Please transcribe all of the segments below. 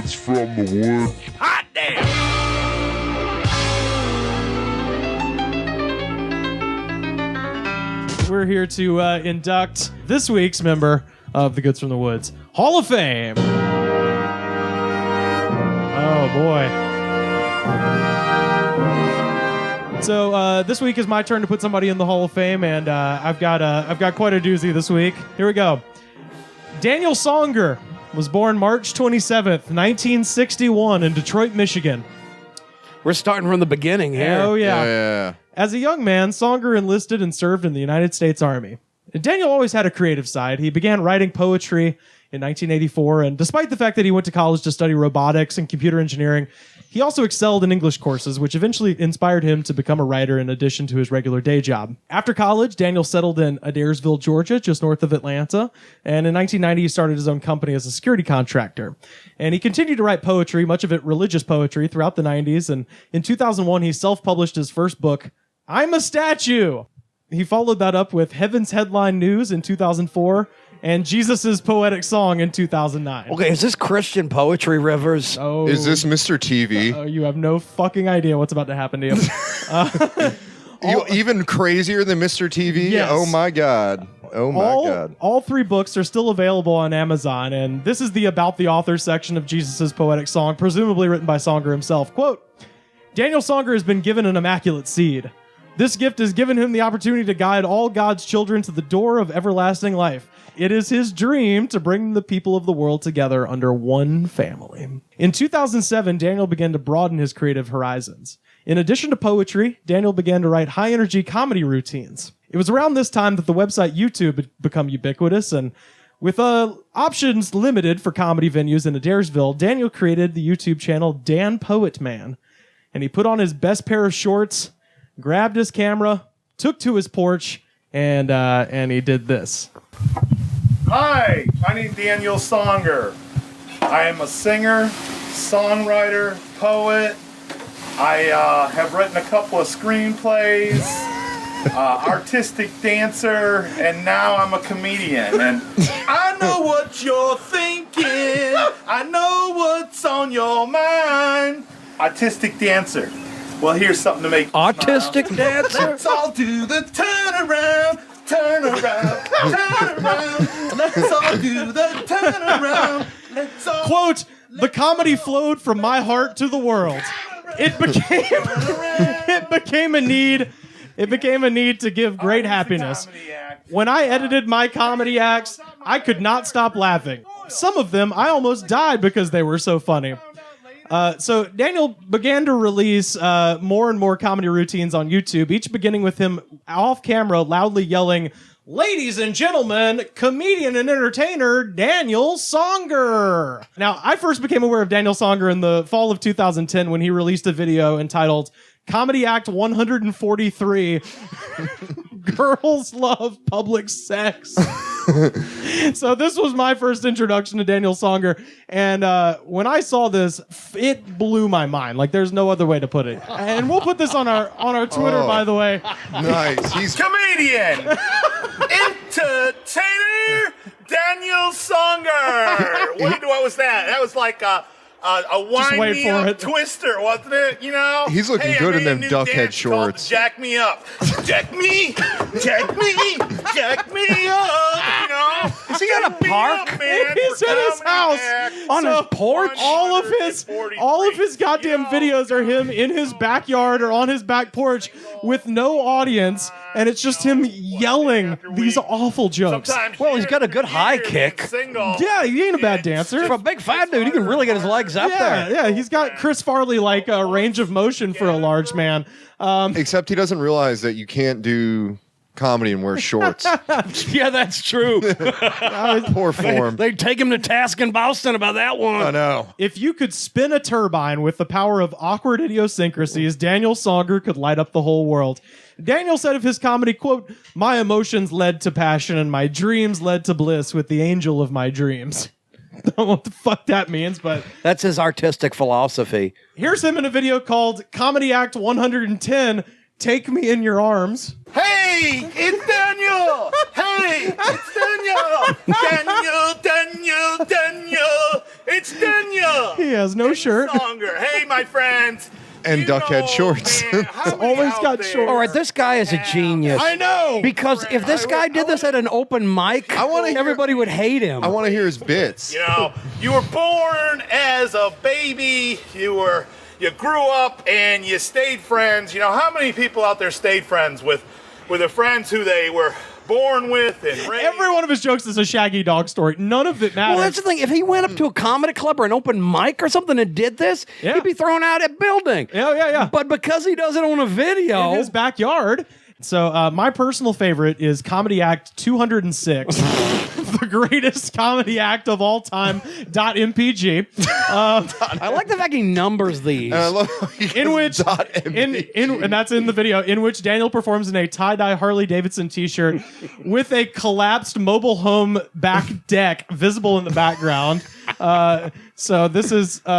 Goods from the Woods. Hot damn! We're here to induct this week's member of the Goods from the Woods Hall of Fame. Oh boy. So this week is my turn to put somebody in the Hall of Fame, and I've got quite a doozy this week. Here we go. Daniel Songer was born March 27th, 1961 in Detroit, Michigan. We're starting from the beginning here. Oh yeah. Yeah. As a young man, Songer enlisted and served in the United States Army. And Daniel always had a creative side. He began writing poetry in 1984, and despite the fact that he went to college to study robotics and computer engineering, he also excelled in English courses, which eventually inspired him to become a writer in addition to his regular day job. After college, Daniel settled in Adairsville, Georgia, just north of Atlanta, and in 1990 he started his own company as a security contractor. And he continued to write poetry, much of it religious poetry, throughout the 90s, and in 2001 he self-published his first book, I'm a Statue! He followed that up with Heaven's Headline News in 2004 and Jesus' Poetic Song in 2009. Okay, is this Christian poetry, Rivers? Oh, Is this Mr. TV? you have no fucking idea what's about to happen to you. Even crazier than Mr. TV? Yes. Oh my God. Oh my God. All three books are still available on Amazon, and this is the About the Author section of Jesus' Poetic Song, presumably written by Songer himself. Quote, Daniel Songer has been given an immaculate seed. This gift has given him the opportunity to guide all God's children to the door of everlasting life. It is his dream to bring the people of the world together under one family. In 2007, Daniel began to broaden his creative horizons. In addition to poetry, Daniel began to write high-energy comedy routines. It was around this time that the website YouTube had become ubiquitous, and with options limited for comedy venues in Adairsville, Daniel created the YouTube channel Dan Poet Man. And he put on his best pair of shorts, grabbed his camera, took to his porch, and he did this. Hi, my name's Daniel Songer. I am a singer, songwriter, poet. I have written a couple of screenplays, artistic dancer, and now I'm a comedian. And I know what you're thinking. I know what's on your mind. Artistic dancer. Well, here's something to make you Artistic smile. dancer? Let's all do the turnaround. Turn around, turn around. Let's all do the turn around. Let's all Quote, the comedy flowed from my heart to the world. It became a need. It became a need to give great happiness. When I edited my comedy acts, I could not stop laughing. Some of them, I almost died because they were so funny. So Daniel began to release more and more comedy routines on YouTube, each beginning with him off camera loudly yelling, "Ladies and gentlemen, comedian and entertainer Daniel Songer." Now, I first became aware of Daniel Songer in the fall of 2010 when he released a video entitled Comedy Act 143, Girls Love Public Sex. So this was my first introduction to Daniel Songer, and when I saw this, it blew my mind. Like, there's no other way to put it. And we'll put this on our Twitter, by the way. Nice. He's comedian, entertainer, Daniel Songer. What was that? That was like a wind wait me for up it. twister, wasn't it? You know? He's looking Hey, good I in made a them new duck head dance called shorts. Jack me up. Jack me. Jack me. Jack me up. You know? Has he got a park? He's in his house On his porch? All of his goddamn videos are him in his backyard or on his back porch with no audience, and it's just him yelling these awful jokes. Well, he's got a good high kick. Yeah, he ain't a bad dancer. For a big fat dude, he can really get his legs up there. Yeah, he's got Chris Farley like a range of motion for a large man. except he doesn't realize that you can't do comedy and wear shorts. Yeah, that's true. Poor form. They'd take him to task in Boston about that one. I know. If you could spin a turbine with the power of awkward idiosyncrasies, Daniel Songer could light up the whole world. Daniel said of his comedy, quote, "My emotions led to passion and my dreams led to bliss with the angel of my dreams." Don't know what the fuck that means, but That's his artistic philosophy. here's him in a video called Comedy Act 110, Take Me in Your Arms. Hey, it's Daniel! Hey, it's Daniel! Daniel! It's Daniel! He has no shirt. Songer. Hey, my friends. And You duck head know, shorts. man, how many Always out got there shorts. All right, this guy is a genius. I know. Because if this guy did this at an open mic, everybody would hate him. I want to hear his bits. You know, you were born as a baby. You grew up and you stayed friends. You know, how many people out there stayed friends with their friends who they were born with and raised? Every one of his jokes is a Shaggy Dog story. None of it matters. Well, that's the thing. If he went up to a comedy club or an open mic or something and did this, Yeah. he'd be thrown out at building. Yeah. But because he does it on a video, In his backyard. So my personal favorite is Comedy Act 206, the greatest comedy act of all time. .mpg. I like the fact he numbers these. And I love how he In goes which, and that's in the video, in which Daniel performs in a tie-dye Harley Davidson t-shirt with a collapsed mobile home back deck visible in the background. So this is, you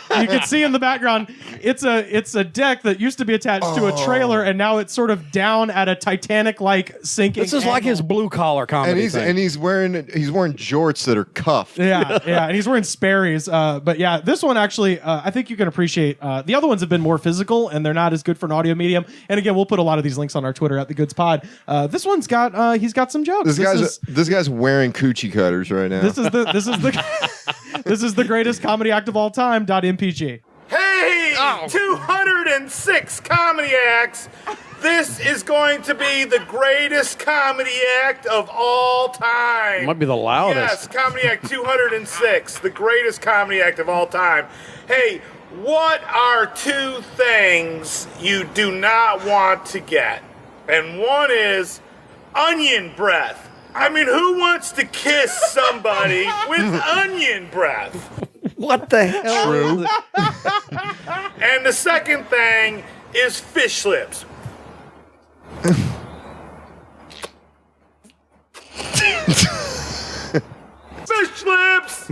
can see in the background, it's a deck that used to be attached to a trailer, and now it's sort of down at a Titanic-like sinking. This is like his blue collar comedy thing. and he's wearing jorts that are cuffed. Yeah, and he's wearing Sperry's. But yeah, this one actually, I think you can appreciate. The other ones have been more physical, and they're not as good for an audio medium. And again, we'll put a lot of these links on our Twitter at the Goods Pod. This one's got, he's got some jokes. This guy's wearing coochie cutters right now. This is the greatest comedy act of all time. .mpg. Hey, 206 comedy acts. This is going to be the greatest comedy act of all time. Might be the loudest. Yes, Comedy Act 206, the greatest comedy act of all time. Hey, what are two things you do not want to get? And one is onion breath. I mean, who wants to kiss somebody with onion breath? What the hell? True. And the second thing is fish lips. Fish lips!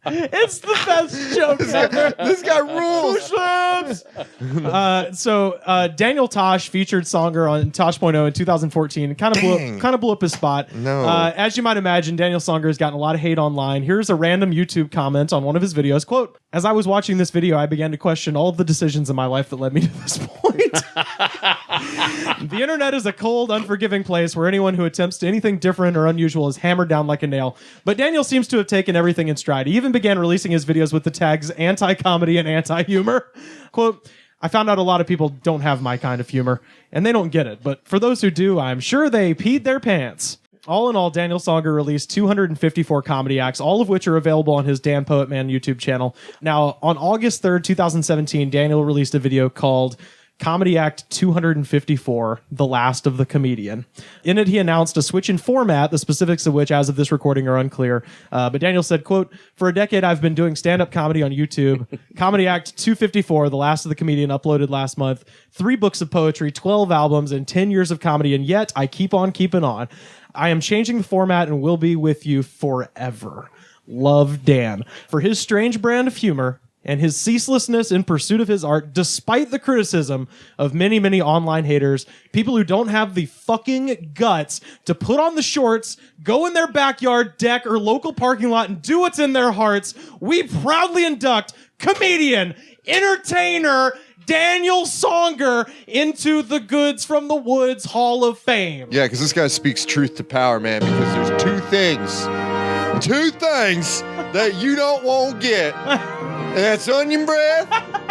It's the best joke ever. This guy rules. So Daniel Tosh featured Songer on Tosh.0 in 2014. Kind of blew up his spot. No. As you might imagine, Daniel Songer has gotten a lot of hate online. Here's a random YouTube comment on one of his videos. Quote, "As I was watching this video, I began to question all of the decisions in my life that led me to this point. The internet is a cold, unforgiving place where anyone who attempts anything different or unusual is hammered down like a nail. But Daniel seems to have taken everything in stride. He even began releasing his videos with the tags anti-comedy and anti-humor. Quote, I found out a lot of people don't have my kind of humor, and they don't get it. But for those who do, I'm sure they peed their pants." All in all, Daniel Songer released 254 comedy acts, all of which are available on his Dan Poet Man YouTube channel. Now, on August 3rd, 2017, Daniel released a video called Comedy Act 254, The Last of the Comedian. In it, he announced a switch in format, the specifics of which, as of this recording, are unclear. But Daniel said, quote, "For a decade, I've been doing stand-up comedy on YouTube. Comedy Act 254, The Last of the Comedian, uploaded last month. 3 books of poetry, 12 albums, and 10 years of comedy, and yet I keep on keeping on. I am changing the format and will be with you forever. Love, Dan." For his strange brand of humor and his ceaselessness in pursuit of his art, despite the criticism of many, many online haters, people who don't have the fucking guts to put on the shorts, go in their backyard, deck, or local parking lot and do what's in their hearts, we proudly induct comedian, entertainer, Daniel Songer into the Goods from the Woods Hall of Fame. Yeah, because this guy speaks truth to power, man, because there's two things that you don't want to get. And that's onion breath.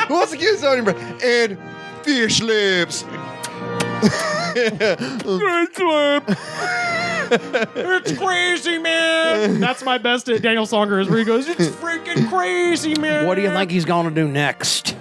Who wants to get his onion breath? And fish lips. It's crazy, man. That's my best at Daniel Songer, is where he goes, "It's freaking crazy, man." What do you think he's going to do next?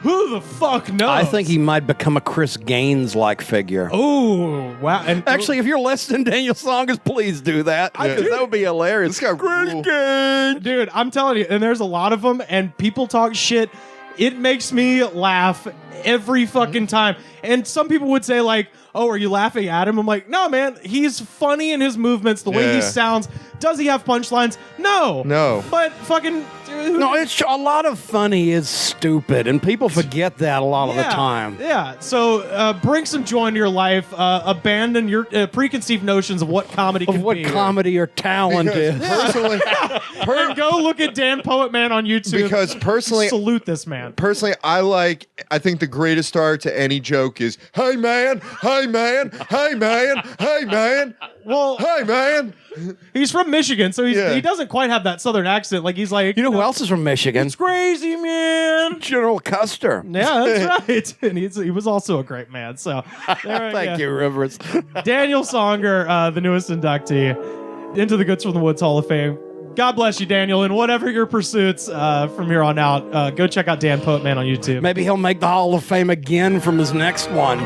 Who the fuck knows? I think he might become a Chris Gaines-like figure. Oh, wow. And Actually, if you're listening to Daniel Songers, please do that. Because that would be hilarious. This guy Chris rule. Gaines. dude, I'm telling you, and there's a lot of them, and people talk shit. It makes me laugh every fucking time. And some people would say like, oh, are you laughing at him? I'm like, no, man, he's funny in his movements, the way he Yeah. sounds. Does he have punchlines? No. No. But fucking... No, it's a lot of funny is stupid, and people forget that a lot of the time. Yeah. So bring some joy into your life. Abandon your preconceived notions of what comedy Of can what be. comedy or talent Because is. personally, And go look at Dan Poet Man on YouTube. Because personally- salute this man. personally, I think the greatest start to any joke is, hey man, hey man, hey man, hey man, Well, hey man. he's from Michigan, so Yeah. he doesn't quite have that southern accent. Like he's like, You know who else is from Michigan? it's crazy, man. General Custer. Yeah, that's right. And he was also a great man. So there we Thank go. you, Rivers. Daniel Songer, the newest inductee into the Goods from the Woods Hall of Fame. God bless you, Daniel, and whatever your pursuits from here on out, go check out Dan Poet Man on YouTube. Maybe he'll make the Hall of Fame again from his next one.